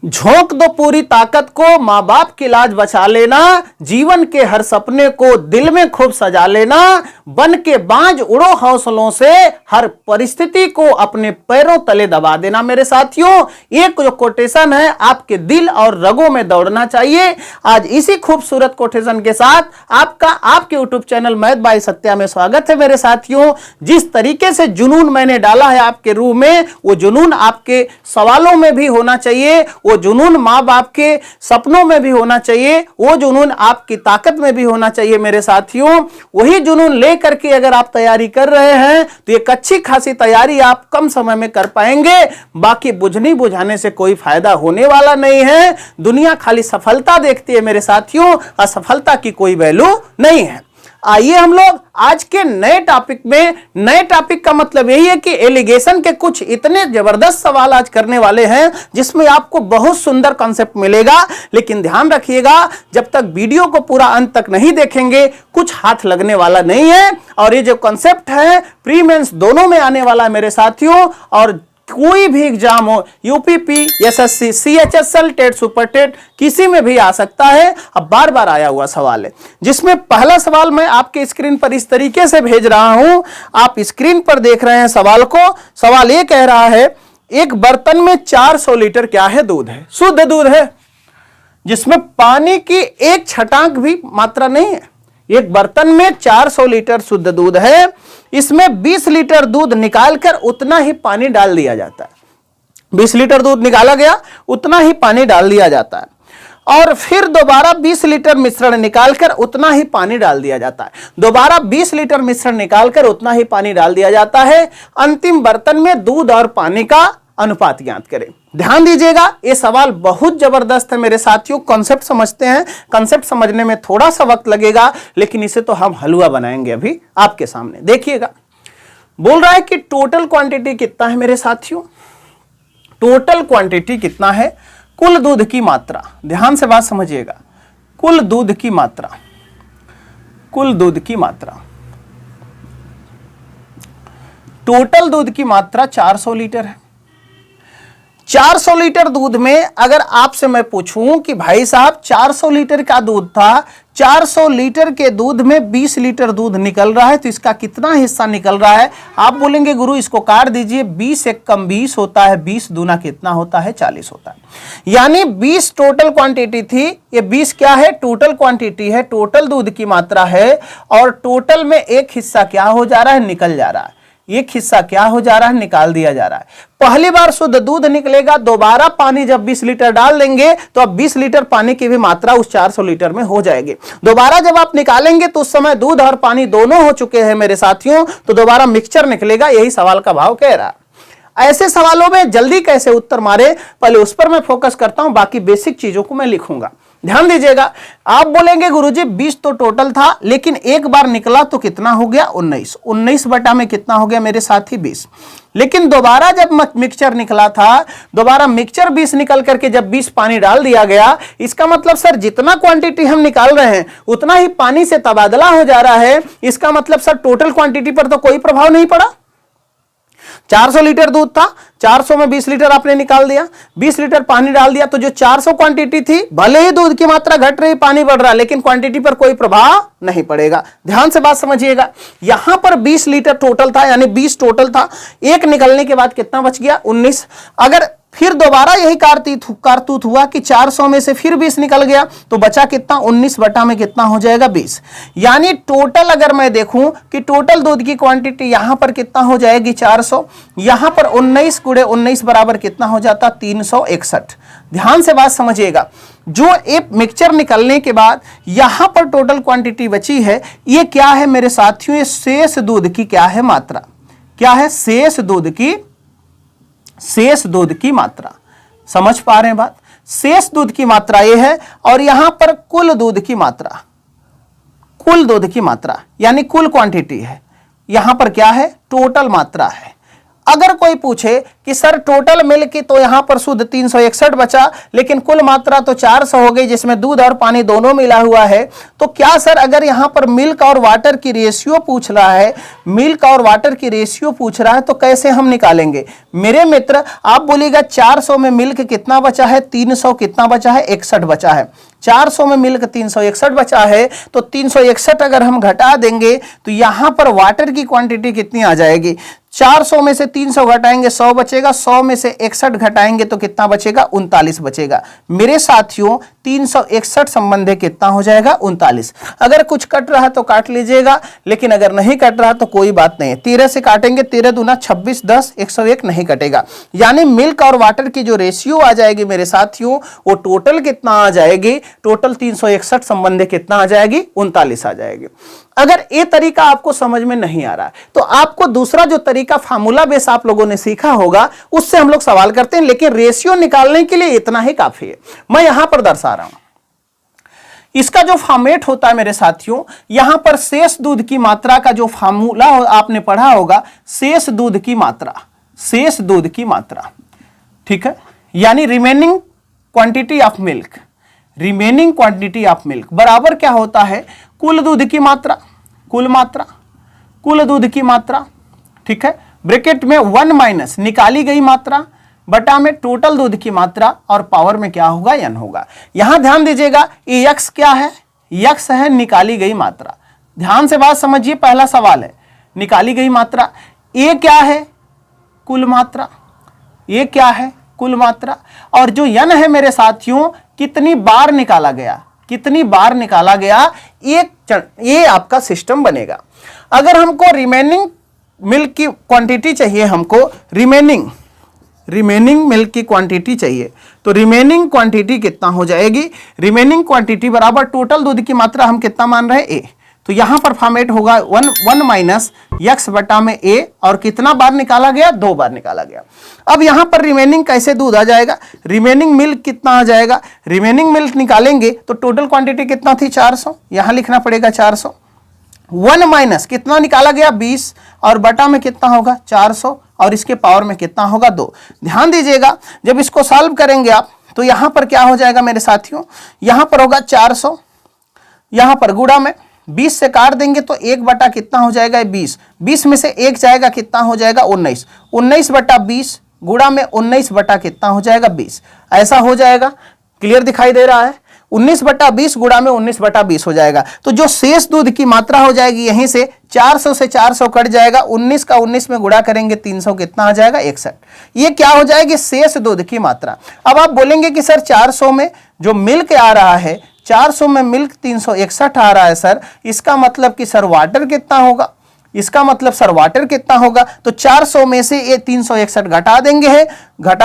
झोंक दो पूरी ताकत को, माँ बाप की लाज बचा लेना, जीवन के हर सपने को दिल में खूब सजा लेना, बन के बाज उड़ो हौसलों से, हर परिस्थिति को अपने पैरों तले दबा देना। मेरे साथियों, एक जो कोटेशन है आपके दिल और रगों में दौड़ना चाहिए। आज इसी खूबसूरत कोटेशन के साथ आपका आपके YouTube channel math bye Satya में स्वागत है। मेरे साथियों, जिस तरीके से जुनून मैंने डाला है आपके रूह में, वो जुनून आपके सवालों में भी होना चाहिए, वो जुनून माँ बाप के सपनों में भी होना चाहिए, वो जुनून आपकी ताकत में भी होना चाहिए। मेरे साथियों, वही जुनून लेकर के अगर आप तैयारी कर रहे हैं तो एक अच्छी खासी तैयारी आप कम समय में कर पाएंगे। बाकी बुझनी बुझाने से कोई फायदा होने वाला नहीं है। दुनिया खाली सफलता देखती है मेरे साथियों, असफलता की कोई वैल्यू नहीं है। आइए हम लोग आज के नए टॉपिक में, नए टॉपिक का मतलब यही है कि एलिगेशन के कुछ इतने जबरदस्त सवाल आज करने वाले हैं जिसमें आपको बहुत सुंदर कॉन्सेप्ट मिलेगा। लेकिन ध्यान रखिएगा, जब तक वीडियो को पूरा अंत तक नहीं देखेंगे कुछ हाथ लगने वाला नहीं है। और ये जो कॉन्सेप्ट है प्री मेंस दोनों में आने वाला है मेरे साथियों। और कोई भी एग्जाम हो, UPP, SSC, CHSL, TET, super TET, किसी में भी आ सकता है। अब बार बार आया हुआ सवाल है, जिसमें पहला सवाल मैं आपके स्क्रीन पर इस तरीके से भेज रहा हूं। आप स्क्रीन पर देख रहे हैं सवाल को। सवाल ये कह रहा है, एक बर्तन में 400 लीटर क्या है? दूध है, शुद्ध दूध है, जिसमें पानी की एक छटाक भी मात्रा नहीं है। एक बर्तन में 400 लीटर शुद्ध दूध है, इसमें 20 लीटर दूध निकालकर उतना ही पानी डाल दिया जाता है। 20 लीटर दूध निकाला गया, उतना ही पानी डाल दिया जाता है। और फिर दोबारा 20 लीटर मिश्रण निकालकर उतना ही पानी डाल दिया जाता है। दोबारा 20 लीटर मिश्रण निकालकर उतना ही पानी डाल दिया जाता है। अंतिम बर्तन में दूध और पानी का अनुपात ज्ञात करें। ध्यान दीजिएगा, ये सवाल बहुत जबरदस्त है मेरे साथियों। कॉन्सेप्ट समझते हैं, कॉन्सेप्ट समझने में थोड़ा सा वक्त लगेगा, लेकिन इसे तो हम हलवा बनाएंगे अभी आपके सामने। देखिएगा, बोल रहा है कि टोटल क्वांटिटी कितना है मेरे साथियों? टोटल क्वांटिटी कितना है? कुल दूध की मात्रा। ध्यान से बात समझिएगा, कुल दूध की मात्रा, कुल दूध की मात्रा, टोटल दूध की मात्रा 400 लीटर है। 400 लीटर दूध में अगर आपसे मैं पूछूं कि भाई साहब 400 लीटर का दूध था, 400 लीटर के दूध में 20 लीटर दूध निकल रहा है, तो इसका कितना हिस्सा निकल रहा है? आप बोलेंगे गुरु इसको काट दीजिए, 20 एक कम 20 होता है, 20 दूना कितना होता है? 40 होता है। यानी 20 टोटल क्वांटिटी थी, ये 20 क्या है? टोटल क्वांटिटी है, टोटल दूध की मात्रा है। और टोटल में एक हिस्सा क्या हो जा रहा है? निकल जा रहा है। एक हिस्सा क्या हो जा रहा है? निकाल दिया जा रहा है। पहली बार शुद्ध दूध निकलेगा, दोबारा पानी जब 20 लीटर डाल देंगे तो अब 20 लीटर पानी की भी मात्रा उस 400 लीटर में हो जाएगी। दोबारा जब आप निकालेंगे तो उस समय दूध और पानी दोनों हो चुके हैं मेरे साथियों, तो दोबारा मिक्सचर निकलेगा। यही सवाल का भाव कह रहा है। ऐसे सवालों में जल्दी कैसे उत्तर मारे, पहले उस पर मैं फोकस करता हूं, बाकी बेसिक चीजों को मैं लिखूंगा। ध्यान दीजिएगा, आप बोलेंगे गुरुजी 20 तो टोटल था, लेकिन एक बार निकला तो कितना हो गया? 19। 19 बटा में कितना हो गया मेरे साथी? 20। लेकिन दोबारा जब मिक्सचर निकला था, दोबारा मिक्सचर 20 निकल करके जब 20 पानी डाल दिया गया, इसका मतलब सर जितना क्वांटिटी हम निकाल रहे हैं उतना ही पानी से तबादला हो जा रहा है। इसका मतलब सर टोटल क्वांटिटी पर तो कोई प्रभाव नहीं पड़ा। 400 लीटर दूध था, 400 में 20 लीटर आपने निकाल दिया, 20 लीटर पानी डाल दिया, तो जो 400 क्वांटिटी थी, भले ही दूध की मात्रा घट रही, पानी बढ़ रहा, लेकिन क्वांटिटी पर कोई प्रभाव नहीं पड़ेगा। ध्यान से बात समझिएगा, यहां पर 20 लीटर टोटल था, यानी 20 टोटल था, एक निकलने के बाद कितना बच गया? 19। अगर फिर दोबारा यही कारतूत हुआ कि 400 में से फिर 20 निकल गया, तो बचा कितना? 19 बटा में कितना हो जाएगा? 20। यानी टोटल अगर मैं देखूं कि टोटल दूध की क्वांटिटी यहां पर कितना हो जाएगी? 400। यहां पर 19 गुणे 19 बराबर कितना हो जाता? 361। ध्यान से बात समझिएगा, जो एक मिक्सचर निकलने के बाद यहां पर टोटल क्वांटिटी बची है, ये क्या है मेरे साथियों? ये शेष दूध की क्या है? मात्रा। क्या है? शेष दूध की मात्रा। समझ पा रहे हैं बात? शेष दूध की मात्रा ये है, और यहां पर कुल दूध की मात्रा, कुल दूध की मात्रा यानी कुल क्वांटिटी है। यहां पर क्या है? टोटल मात्रा है। अगर कोई पूछे कि सर टोटल मिल्क तो यहां पर शुद्ध 361 बचा, लेकिन कुल मात्रा तो 400 हो गई जिसमें दूध और पानी दोनों मिला हुआ है, तो क्या सर अगर यहां पर मिल्क और वाटर की रेशियो पूछ रहा है, मिल्क और वाटर की रेशियो पूछ रहा है, तो कैसे हम निकालेंगे? मेरे मित्र आप बोलिएगा 400 में मिल्क कितना बचा है, 300 कितना बचा है, 61 बचा है। 400 में मिल्क 361 बचा है, तो 361 अगर हम घटा देंगे तो यहां पर वाटर की क्वांटिटी कितनी आ जाएगी? 400 में से 300 घटाएंगे 100 बचेगा, 100 में से 61 घटाएंगे तो कितना बचेगा? 39 बचेगा। मेरे साथियों 361 संबंध कितना हो जाएगा? 39। अगर कुछ कट रहा है तो काट लीजिएगा, लेकिन अगर नहीं कट रहा तो कोई बात नहीं है। 13 से काटेंगे, 13 दूना 26, 10, 101 नहीं कटेगा। यानी मिल्क और वाटर की जो रेशियो आ जाएगी मेरे साथियों, वो टोटल कितना आ जाएगी? टोटल 361 संबंध कितना आ जाएगी? 39 आ जाएगी। अगर ये तरीका आपको समझ में नहीं आ रहा है तो आपको दूसरा जो तरीका फार्मूला बेस आप लोगों ने सीखा होगा उससे हम लोग सवाल करते हैं, लेकिन रेशियो निकालने के लिए इतना ही काफी है। मैं यहां पर दर्शा रहा हूं, इसका जो फॉर्मेट होता है मेरे साथियों, यहां पर शेष दूध की मात्रा का जो फार्मूला आपने पढ़ा होगा, शेष दूध की मात्रा, शेष दूध की मात्रा, ठीक है, यानी remaining quantity of milk, remaining quantity of milk बराबर क्या होता है? कुल दूध की मात्रा, कुल मात्रा, कुल दूध की मात्रा, ठीक है, ब्रैकेट में 1 माइनस निकाली गई मात्रा बटा में टोटल दूध की मात्रा और पावर में क्या होगा? n होगा। यहां ध्यान दीजिएगा, ये x क्या है? x है निकाली गई मात्रा। ध्यान से बात समझिए, पहला सवाल है निकाली गई मात्रा। ये क्या है? कुल मात्रा। ये क्या है? कुल मात्रा। और जो n है मेरे साथियों, कितनी बार निकाला गया, कितनी बार निकाला गया, ये आपका सिस्टम बनेगा। अगर हमको रिमेनिंग मिल्क की क्वांटिटी चाहिए, हमको रिमेनिंग मिल्क की क्वांटिटी चाहिए, तो रिमेनिंग क्वांटिटी कितना हो जाएगी? रिमेनिंग क्वांटिटी बराबर टोटल दूध की मात्रा हम कितना मान रहे हैं? ए। तो यहां पर फॉर्मेट होगा 1 माइनस x बटा में a, और कितना बार निकाला गया? 2 बार निकाला गया। अब यहां पर रिमेनिंग कैसे दूध आ जाएगा? रिमेनिंग मिल्क कितना आ जाएगा? रिमेनिंग मिल्क निकालेंगे तो टोटल क्वांटिटी कितना थी? 400, यहां लिखना पड़ेगा 400। 1 माइनस कितना निकाला गया? 20, और बटा में कितना होगा? 400, और इसके पावर में कितना होगा? 2। ध्यान दीजिएगा, जब इसको सॉल्व करेंगे आप तो यहां पर क्या हो जाएगा मेरे साथियों? यहां पर होगा 400, यहां पर गुणा में 20 से काट देंगे तो 1 बटा कितना हो जाएगा? 20। 20 में से 1 जाएगा, कितना हो जाएगा? 19। 19 बटा 20 गुणा में 19 बटा कितना हो जाएगा? 20। ऐसा हो जाएगा, क्लियर दिखाई दे रहा है? 19 बटा 20 गुणा में 19 बटा 20 हो जाएगा। तो जो शेष दूध की मात्रा हो जाएगी, यहीं से 400 से 400 कट जाएगा, 19 का 19 में गुणा करेंगे 300, कितना आ जाएगा? 61। ये क्या हो जाएगी? शेष दूध की मात्रा। अब आप बोलेंगे कि सर 400 में जो मिल्क आ रहा है, 400 में मिल्क 361 आ रहा है सर, इसका मतलब कि सर वाटर कितना होगा? इसका मतलब सर वाटर कितना होगा? तो 400 में से ये 361 घटा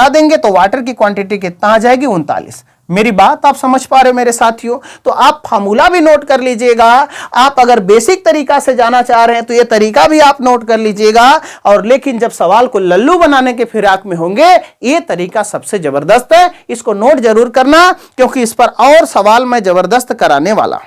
देंगे तो वाटर की क्वांटिटी कितना आ जाएगी? 39। मेरी बात आप समझ पा रहे हो मेरे साथियों? तो आप फार्मूला भी नोट कर लीजिएगा। आप अगर बेसिक तरीका से जाना चाह रहे हैं तो ये तरीका भी आप नोट कर लीजिएगा, और लेकिन जब सवाल को लल्लू बनाने के फिराक में होंगे, ये तरीका सबसे जबरदस्त है, इसको नोट जरूर करना, क्योंकि इस पर और सवाल मैं जबरदस्त कराने वाला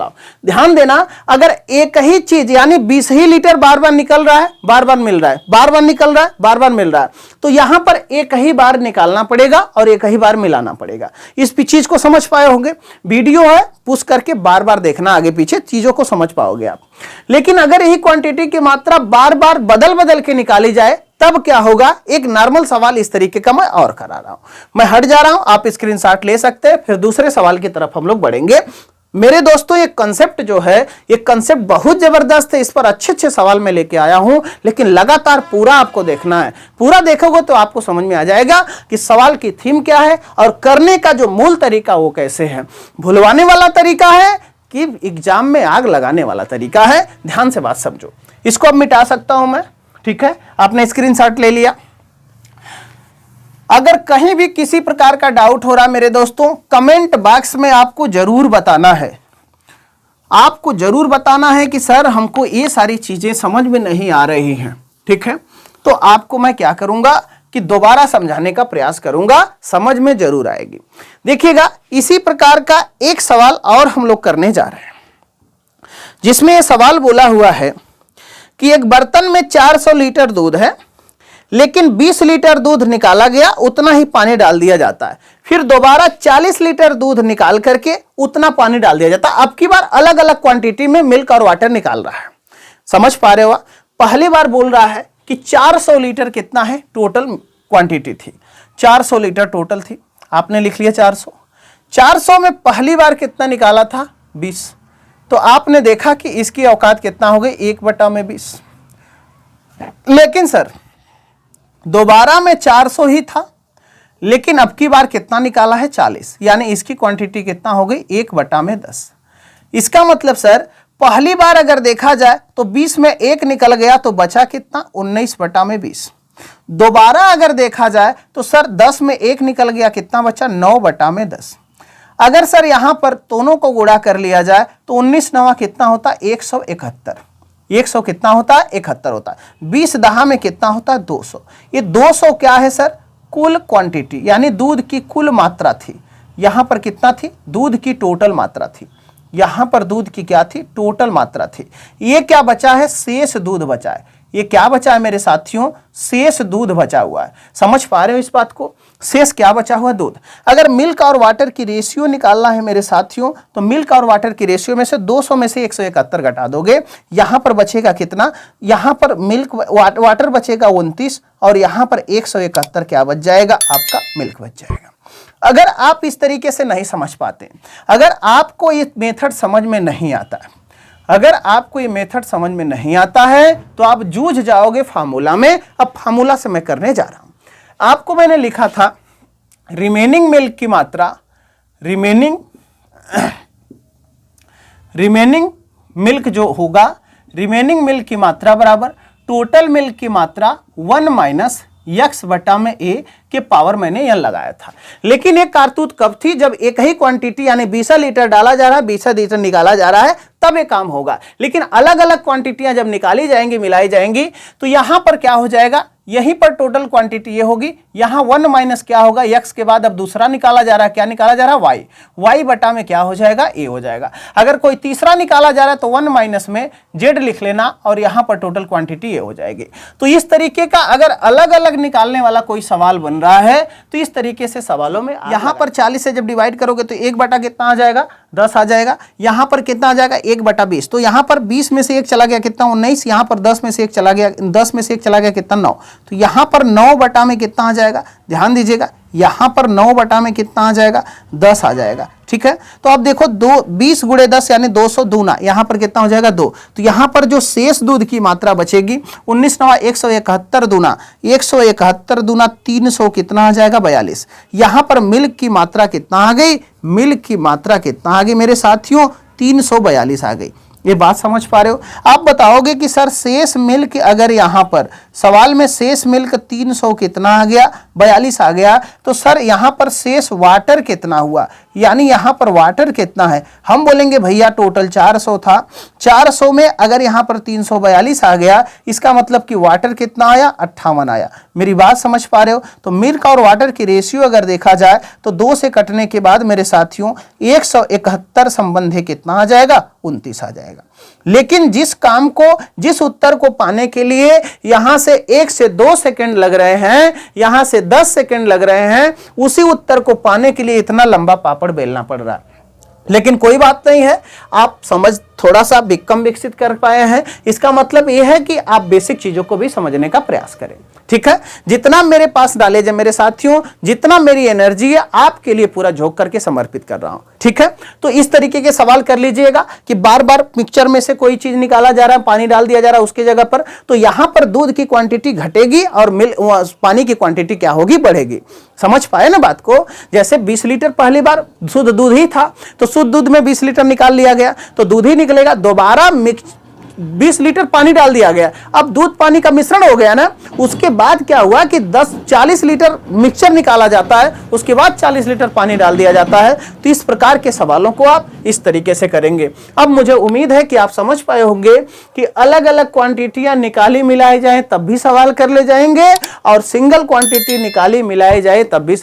हूं। ध्यान देना, अगर एक ही चीज यानी 20 ही लीटर बार बार निकल रहा है, बार बार मिल रहा है, बार बार निकल रहा है, बार बार मिल रहा है, तो यहां पर एक ही बार निकालना पड़ेगा और एक ही बार मिलाना पड़ेगा। इस चीज को समझ पाए होंगे? वीडियो है, पुश करके बार बार देखना, आगे पीछे चीजों को समझ पाओगे आप। लेकिन अगर यही क्वांटिटी की मात्रा बार बार बदल के निकाली जाए, तब क्या होगा? एक नॉर्मल सवाल इस तरीके का मैं और करा रहा हूं, मैं हट जा रहा हूं, आप स्क्रीनशॉट ले सकते हैं, फिर दूसरे सवाल की तरफ हम लोग बढ़ेंगे। मेरे दोस्तों, ये कंसेप्ट जो है, ये कंसेप्ट बहुत जबरदस्त है, इस पर अच्छे सवाल मैं लेके आया हूं, लेकिन लगातार पूरा आपको देखना है। पूरा देखोगे तो आपको समझ में आ जाएगा कि सवाल की थीम क्या है और करने का जो मूल तरीका वो कैसे है। भुलवाने वाला तरीका है कि एग्जाम में आग लगाने वाला तरीका है। ध्यान से बात समझो। इसको अब मिटा सकता हूं मैं, ठीक है? आपने स्क्रीनशॉट ले लिया। अगर कहीं भी किसी प्रकार का डाउट हो रहा मेरे दोस्तों, कमेंट बॉक्स में आपको जरूर बताना है। आपको जरूर बताना है कि सर हमको ये सारी चीजें समझ में नहीं आ रही हैं, ठीक है? तो आपको मैं क्या करूंगा कि दोबारा समझाने का प्रयास करूंगा, समझ में जरूर आएगी। देखिएगा, इसी प्रकार का एक सवाल और हम लोग करने जा रहे हैं, जिसमें यह सवाल बोला हुआ है कि एक बर्तन में 400 लीटर दूध है, लेकिन 20 लीटर दूध निकाला गया, उतना ही पानी डाल दिया जाता है। फिर दोबारा 40 लीटर दूध निकाल करके उतना पानी डाल दिया जाता है। अब की बार अलग अलग क्वांटिटी में मिल्क और वाटर निकाल रहा है। समझ पा रहे हो? पहली बार बोल रहा है कि 400 लीटर कितना है, टोटल क्वांटिटी थी 400 लीटर टोटल थी। आपने लिख लिया 400 में पहली बार कितना निकाला था, 20। तो आपने देखा कि इसकी औकात कितना हो गई, 1/20। लेकिन सर दोबारा में 400 ही था, लेकिन अब की बार कितना निकाला है, 40, यानी इसकी क्वांटिटी कितना हो गई, 1/10। इसका मतलब सर पहली बार अगर देखा जाए तो 20 में 1 निकल गया तो बचा कितना, 19/20। दोबारा अगर देखा जाए तो सर 10 में 1 निकल गया, कितना बचा, 9/10। अगर सर यहां पर दोनों को गुणा कर लिया जाए तो 19 9 कितना होता है, 171। 100 कितना होता है, 71 होता है। 20 10 में कितना होता है, 200। ये 200 क्या है सर, कुल क्वांटिटी, यानी दूध की कुल मात्रा थी। यहां पर कितना थी, दूध की टोटल मात्रा थी। यहां पर दूध की क्या थी, टोटल मात्रा थी। ये क्या बचा है, शेष दूध बचा है। ये क्या बचा है मेरे साथियों, शेष दूध बचा हुआ है। समझ पा रहे हो इस बात को, शेष क्या बचा हुआ, दूध। अगर मिल्क और वाटर की रेशियो निकालना है मेरे साथियों, तो मिल्क और वाटर की रेशियो में से 200 में से 171 घटा दोगे, यहां पर बचेगा कितना, यहां पर मिल्क वाटर बचेगा 29 और यहां पर 171 क्या बच जाएगा, आपका मिल्क बच जाएगा। अगर आप इस तरीके से नहीं समझ पाते, अगर आपको ये मेथड समझ में नहीं आता है, अगर आपको ये मेथड समझ में नहीं आता है तो आप जूझ जाओगे फार्मूला में। अब फार्मूला से मैं करने जा रहा हूं। आपको मैंने लिखा था रिमेनिंग मिल्क की मात्रा, रिमेनिंग मिल्क जो होगा, रिमेनिंग मिल्क की मात्रा बराबर टोटल मिल्क की मात्रा 1 माइनस x बटा में a के पावर मैंने यह लगाया था। लेकिन एक कारतूत कब थी, जब एक ही क्वांटिटी यानी 20 लीटर डाला जा रहा है, 20 लीटर निकाला जा रहा है, तब ये काम होगा। लेकिन अलग अलग क्वांटिटियां जब निकाली जाएंगी, मिलाई जाएंगी, तो यहां पर क्या हो जाएगा, यहीं पर टोटल क्वांटिटी ये होगी, यहां 1 माइनस क्या होगा, x के बाद अब दूसरा निकाला जा रहा है, क्या निकाला जा रहा है, y बटा में क्या हो जाएगा, a हो जाएगा। अगर कोई तीसरा निकाला जा रहा है तो 1 माइनस में z लिख लेना और यहां पर टोटल क्वांटिटी ये हो जाएगी। तो इस तरीके का अगर अलग अलग निकालने वाला कोई सवाल बन रहा है तो इस तरीके से सवालों में यहां पर 40 से जब डिवाइड करोगे तो 1 बटा कितना आ जाएगा, 10 आ जाएगा। यहां पर कितना आ जाएगा, 1/20। तो यहां पर 20 में से 1 चला गया कितना, 19। यहां पर 10 में से 1 चला गया, 10 में से 1 चला गया कितना, 9। तो यहां पर 9 बटा में कितना आ जाएगा, ध्यान दीजिएगा, यहां पर 9 बटा में कितना आ जाएगा, 10 आ जाएगा। ठीक है, तो अब देखो 20 गुणे 10 यानी 200 दूना, यहां पर कितना हो जाएगा, 2। तो यहां पर जो शेष दूध की मात्रा बचेगी 19 9 171 दूना, 171 दूना 300 कितना आ जाएगा, 42। यहां पर मिल्क की मात्रा कितना आ गई, मिल्क की मात्रा कितना आ गई मेरे साथियों, 342 आ गई। ये बात समझ पा रहे हो? आप बताओगे कि सर शेष मिल्क, अगर यहां पर सवाल में शेष मिल्क 300 कितना आ गया, 42 आ गया, तो सर यहां पर शेष वाटर कितना हुआ, यानी यहां पर वाटर कितना है। हम बोलेंगे भैया टोटल 400 था, 400 में अगर यहां पर 342 आ गया, इसका मतलब कि वाटर कितना आया, 58 आया। मेरी बात समझ पा रहे हो? तो मिल्क और वाटर की रेशियो अगर देखा जाए तो 2 से कटने के बाद मेरे साथियों 171 संबंधी कितना आ जाएगा, 29 आ जाएगा। लेकिन जिस काम को, जिस उत्तर को पाने के लिए यहां से 1 से 2 सेकंड लग रहे हैं, यहां से 10 सेकंड लग रहे हैं, उसी उत्तर को पाने के लिए इतना लंबा पापड़ बेलना पड़ रहा है। लेकिन कोई बात नहीं है, आप समझ थोड़ा सा कम विकसित कर पाए हैं। इसका मतलब यह है कि आप बेसिक चीजों को भी समझने का प्रयास करें। ठीक है, जितना मेरे पास डाले जाए मेरे साथियों, जितना मेरी एनर्जी है आपके लिए पूरा झोंक करके समर्पित कर रहा हूं। ठीक है, तो इस तरीके के सवाल कर लीजिएगा कि बार बार मिक्सचर में से कोई चीज निकाला जा रहा है, पानी डाल दिया जा रहा है उसके जगह पर, तो यहां पर दूध की क्वांटिटी घटेगी और पानी की क्वांटिटी क्या होगी, बढ़ेगी। समझ पाए ना बात को? जैसे 20 लीटर पहली बार शुद्ध दूध ही था, तो शुद्ध दूध में 20 लीटर निकाल लिया गया तो दूध ही निकलेगा। दोबारा 20 लीटर पानी डाल दिया गया, अब दूध पानी का मिश्रण हो गया ना। उसके बाद क्या हुआ कि 40 लीटर मिक्सचर निकाला जाता है, उसके बाद 40 लीटर पानी डाल दिया जाता है। तो इस प्रकार के सवालों को आप इस तरीके से करेंगे। अब मुझे उम्मीद है कि आप समझ पाए होंगे कि अलग अलग क्वांटिटियां निकाली मिलाई जाए तब भी सवाल कर ले जाएंगे, और सिंगल क्वांटिटी निकाली मिलाई जाए तब भी